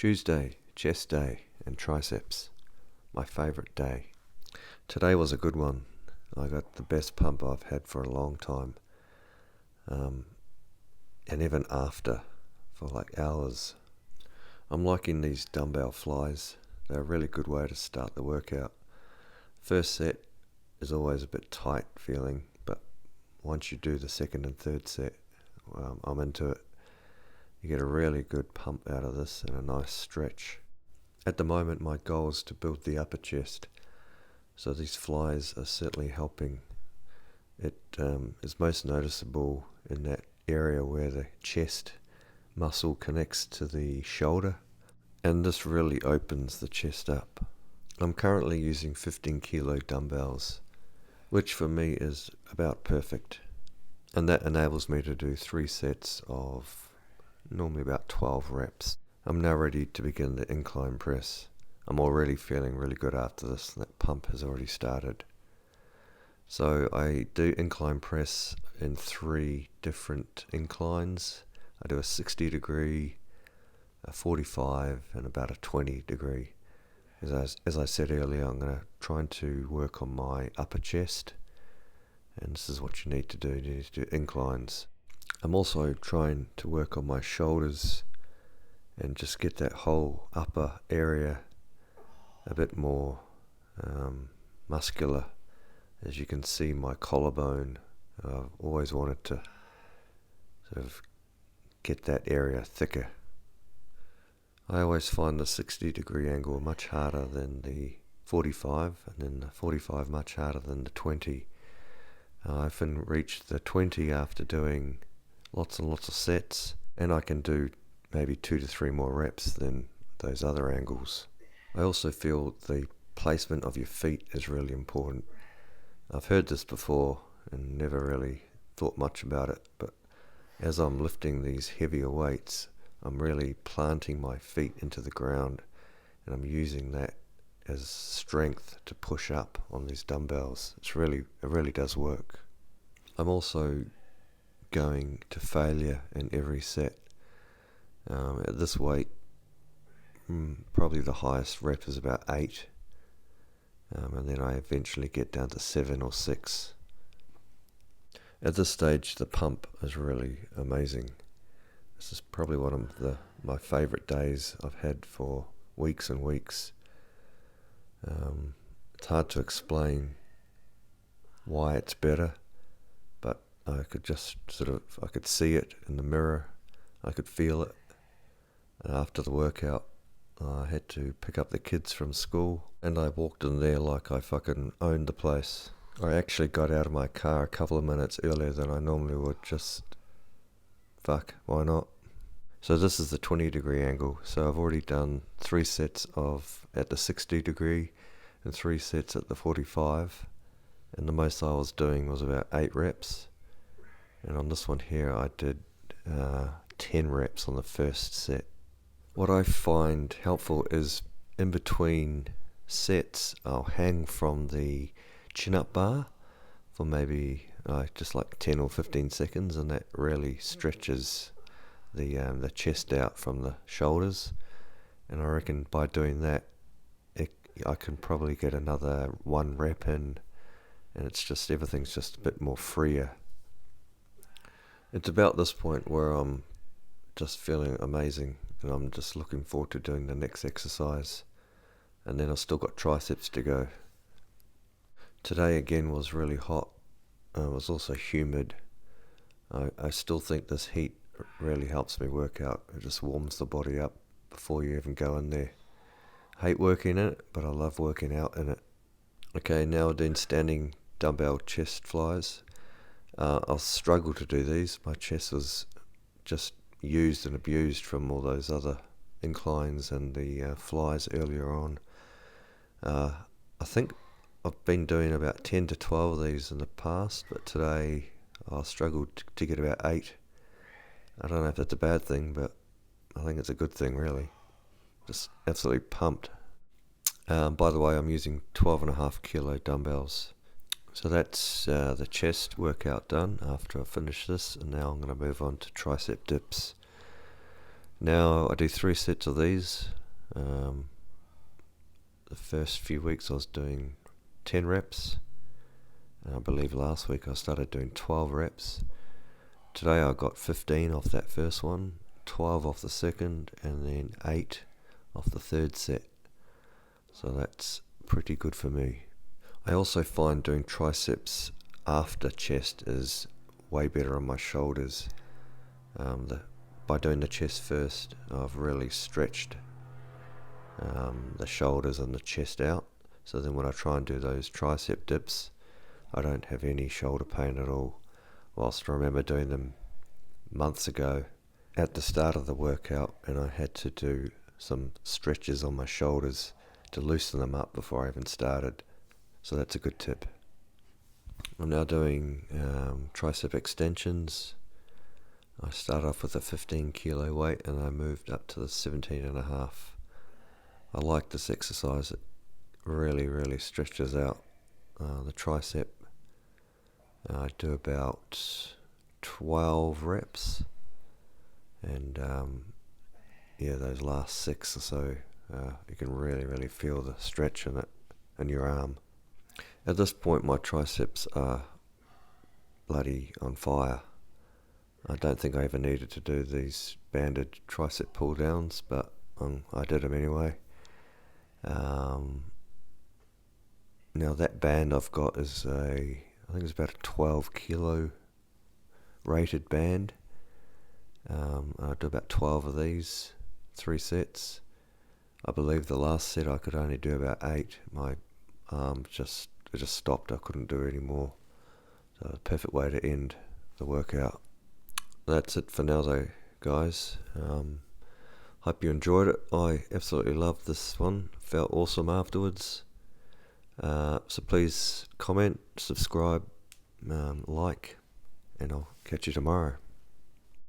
Tuesday, chest day and triceps, my favourite day. Today was a good one. I got the best pump I've had for a long time. And even after, for like hours. I'm liking these dumbbell flies. They're a really good way to start the workout. First set is always a bit tight feeling, but once you do the second and third set, I'm into it. You get a really good pump out of this and a nice stretch. At the moment, my goal is to build the upper chest, so these flies are certainly helping. It is most noticeable in that area where the chest muscle connects to the shoulder, and this really opens the chest up. I'm currently using 15 kilo dumbbells, which for me is about perfect, and that enables me to do 3 sets of normally about 12 reps. I'm now ready to begin the incline press. I'm already feeling really good after this. That pump has already started. So I do incline press in 3 different inclines. I do a 60 degree, a 45 and about a 20 degree. As I said earlier, I'm going to try to work on my upper chest, and this is what you need to do. You need to do inclines. I'm also trying to work on my shoulders and just get that whole upper area a bit more muscular. As you can see, my collarbone, I've always wanted to sort of get that area thicker. I always find the 60 degree angle much harder than the 45, and then the 45 much harder than the 20. I often reach the 20 after doing lots and lots of sets, and I can do maybe 2 to 3 more reps than those other angles. I also feel the placement of your feet is really important. I've heard this before and never really thought much about it, but as I'm lifting these heavier weights, I'm really planting my feet into the ground, and I'm using that as strength to push up on these dumbbells. It really does work. I'm also going to failure in every set. At this weight, probably the highest rep is about 8, and then I eventually get down to 7 or 6. At this stage, the pump is really amazing. This is probably one of my favourite days I've had for weeks and weeks. It's hard to explain why it's better, but I could just I could see it in the mirror, I could feel it. After the workout, I had to pick up the kids from school, and I walked in there like I fucking owned the place. I actually got out of my car a couple of minutes earlier than I normally would, why not? So this is the 20 degree angle, so I've already done 3 sets at the 60 degree and 3 sets at the 45, and the most I was doing was about 8 reps, and on this one here I did 10 reps on the first set. What I find helpful is in between sets I'll hang from the chin-up bar for maybe just like 10 or 15 seconds, and that really stretches the chest out from the shoulders, and I reckon by doing that I can probably get another 1 rep in, and everything's just a bit more freer. It's about this point where I'm just feeling amazing, and I'm just looking forward to doing the next exercise, and then I've still got triceps to go. Today again was really hot. It was also humid. I still think this heat really helps me work out. It just warms the body up before you even go in there. I hate working in it, but I love working out in it. Okay, now we're doing standing dumbbell chest flies. I'll struggle to do these. My chest was just used and abused from all those other inclines and the flies earlier on. I think I've been doing about 10 to 12 of these in the past, but today I struggled to get about 8. I don't know if that's a bad thing, but I think it's a good thing, really. Just absolutely pumped. By the way, I'm using 12.5 kilo dumbbells. So that's the chest workout done after I finish this, and now I'm going to move on to tricep dips. Now I do 3 sets of these. The first few weeks I was doing 10 reps. And I believe last week I started doing 12 reps. Today I got 15 off that first one, 12 off the second, and then 8 off the third set. So that's pretty good for me. I also find doing triceps after chest is way better on my shoulders. By doing the chest first, I've really stretched the shoulders and the chest out. So then when I try and do those tricep dips, I don't have any shoulder pain at all. Whilst I remember doing them months ago at the start of the workout, and I had to do some stretches on my shoulders to loosen them up before I even started. So that's a good tip. I'm now doing tricep extensions. I started off with a 15 kilo weight and I moved up to the 17.5. I like this exercise. It really stretches out the tricep. I do about 12 reps, and those last 6 or so, you can really feel the stretch in it in your arm. At this point my triceps are bloody on fire. I don't think I ever needed to do these banded tricep pull downs, but I did them anyway. Now that band I've got is I think it's about a 12 kilo rated band. I do about 12 of these, 3 sets. I believe the last set I could only do about 8. My arm just stopped. I couldn't do it anymore. So a perfect way to end the workout. That's it for now though, guys. Hope you enjoyed it. I absolutely loved this one. Felt awesome afterwards. So please comment, subscribe, like, and I'll catch you tomorrow.